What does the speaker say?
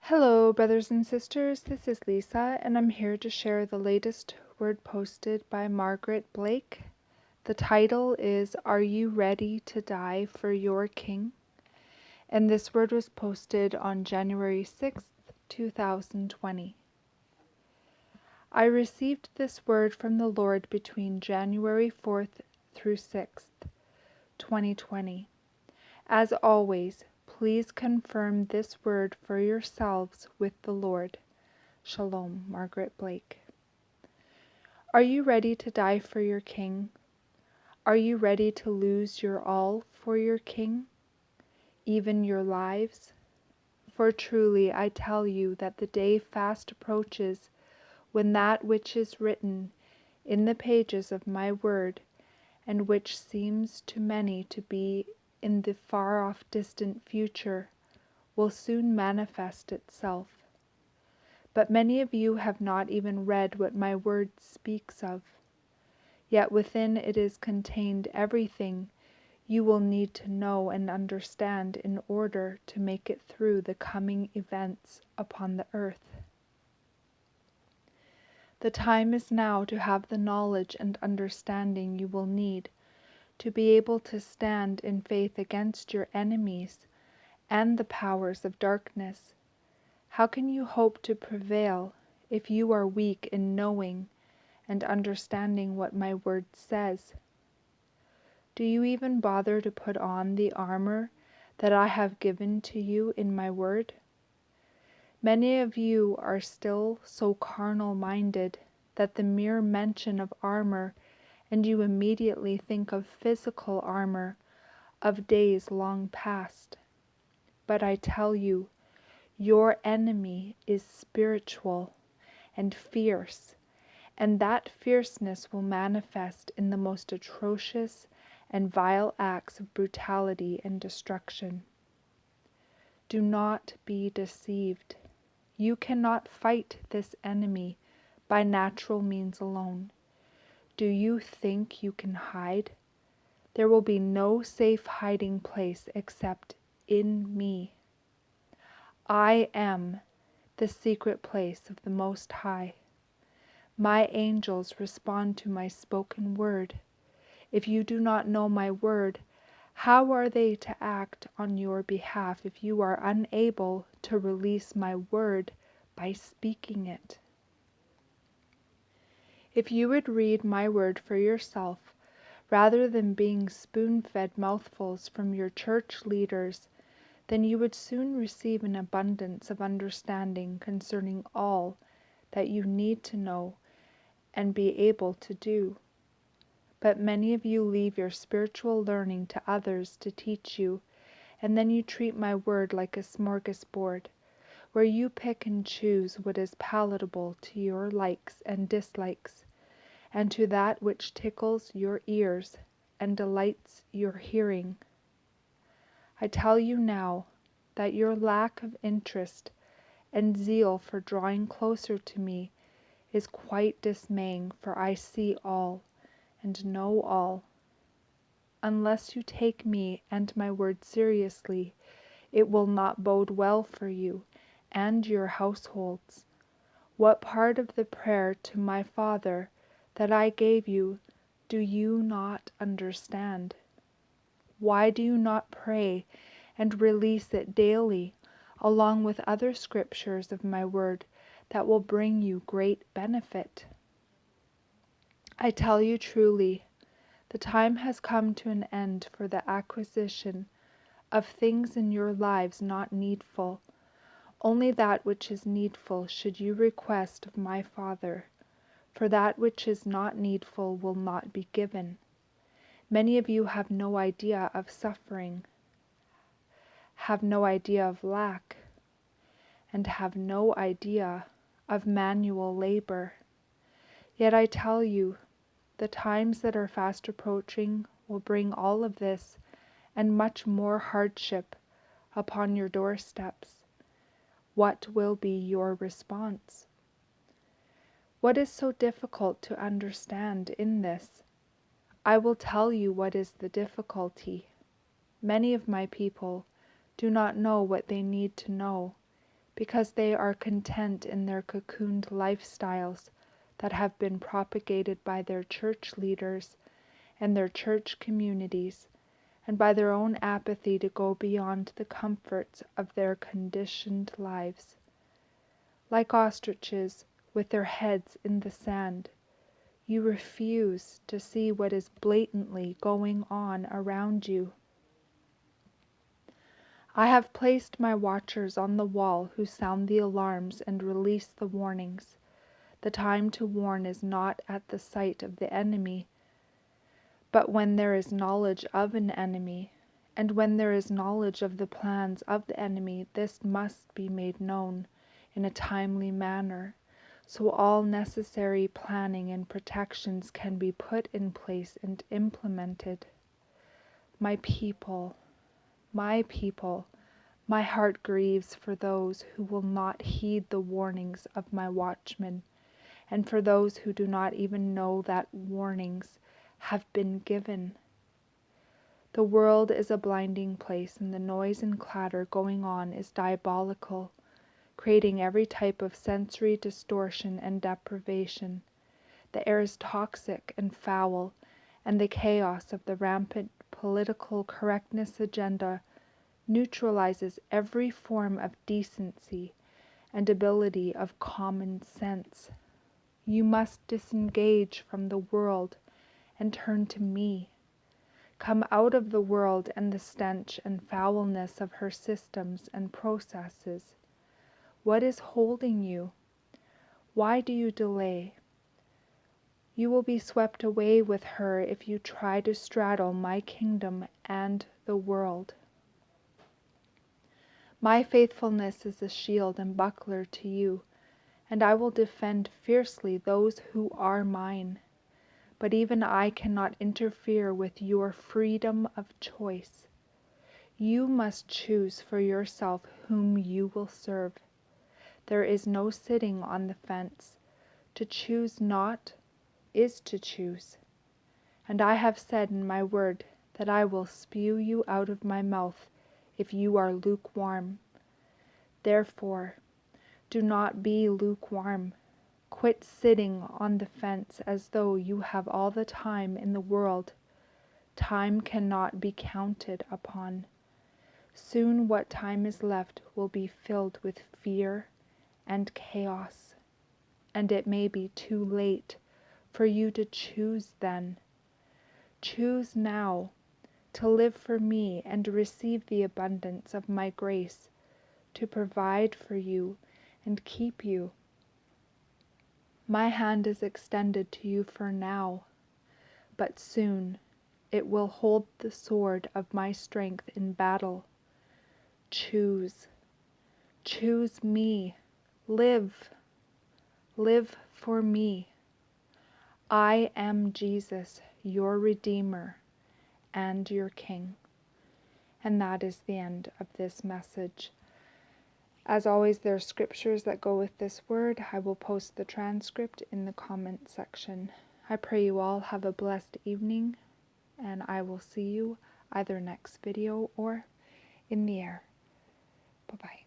Hello, brothers and sisters. This is Lisa, and I'm here to share the latest word posted by Margaret Blake. The title is Are You Ready to Die for Your King? And this word was posted on January 6th, 2020. I received this word from the Lord between January 4th through 6th, 2020. As always, please confirm this word for yourselves with the Lord. Shalom, Margaret Blake. Are you ready to die for your King? Are you ready to lose your all for your King, even your lives? For truly I tell you that the day fast approaches when that which is written in the pages of my word, and which seems to many to be in the far-off distant future, will soon manifest itself. But many of you have not even read what my word speaks of. Yet within it is contained everything you will need to know and understand in order to make it through the coming events upon the earth. The time is now to have the knowledge and understanding you will need to be able to stand in faith against your enemies and the powers of darkness. How can you hope to prevail if you are weak in knowing and understanding what my word says? Do you even bother to put on the armor that I have given to you in my word? Many of you are still so carnal-minded that the mere mention of armor and you immediately think of physical armor of days long past. But I tell you, your enemy is spiritual and fierce, and that fierceness will manifest in the most atrocious and vile acts of brutality and destruction. Do not be deceived. You cannot fight this enemy by natural means alone. Do you think you can hide? There will be no safe hiding place except in me. I am the secret place of the Most High. My angels respond to my spoken word. If you do not know my word, how are they to act on your behalf if you are unable to release my word by speaking it? If you would read my word for yourself, rather than being spoon-fed mouthfuls from your church leaders, then you would soon receive an abundance of understanding concerning all that you need to know and be able to do. But many of you leave your spiritual learning to others to teach you, and then you treat my word like a smorgasbord, where you pick and choose what is palatable to your likes and dislikes, and to that which tickles your ears and delights your hearing. I tell you now that your lack of interest and zeal for drawing closer to me is quite dismaying, for I see all and know all. Unless you take me and my word seriously, it will not bode well for you and your households. What part of the prayer to my Father that I gave you do you not understand? Why do you not pray and release it daily, along with other scriptures of my word that will bring you great benefit? I tell you truly, the time has come to an end for the acquisition of things in your lives not needful. Only that which is needful should you request of my Father, for that which is not needful will not be given. Many of you have no idea of suffering, have no idea of lack, and have no idea of manual labor. Yet I tell you, the times that are fast approaching will bring all of this and much more hardship upon your doorsteps. What will be your response? What is so difficult to understand in this? I will tell you what is the difficulty. Many of my people do not know what they need to know because they are content in their cocooned lifestyles that have been propagated by their church leaders and their church communities, and by their own apathy to go beyond the comforts of their conditioned lives. Like ostriches with their heads in the sand, you refuse to see what is blatantly going on around you. I have placed my watchers on the wall who sound the alarms and release the warnings. The time to warn is not at the sight of the enemy, but when there is knowledge of an enemy, and when there is knowledge of the plans of the enemy, this must be made known in a timely manner, so all necessary planning and protections can be put in place and implemented. My people, my people, my heart grieves for those who will not heed the warnings of my watchmen, and for those who do not even know that warnings have been given. The world is a blinding place, and the noise and clatter going on is diabolical, creating every type of sensory distortion and deprivation. The air is toxic and foul, and the chaos of the rampant political correctness agenda neutralizes every form of decency and ability of common sense. You must disengage from the world and turn to me. Come out of the world and the stench and foulness of her systems and processes. What is holding you? Why do you delay? You will be swept away with her if you try to straddle my kingdom and the world. My faithfulness is a shield and buckler to you, and I will defend fiercely those who are mine. But even I cannot interfere with your freedom of choice. You must choose for yourself whom you will serve. There is no sitting on the fence. To choose not is to choose. And I have said in my word that I will spew you out of my mouth if you are lukewarm. Therefore, do not be lukewarm. Quit sitting on the fence as though you have all the time in the world. Time cannot be counted upon. Soon what time is left will be filled with fear and chaos, and it may be too late for you to choose then. Choose now to live for me and receive the abundance of my grace to provide for you and keep you. My hand is extended to you for now, but soon it will hold the sword of my strength in battle. Choose. Choose me. Live. Live for me. I am Jesus, your Redeemer and your King. And that is the end of this message. As always, there are scriptures that go with this word. I will post the transcript in the comment section. I pray you all have a blessed evening, and I will see you either next video or in the air. Bye-bye.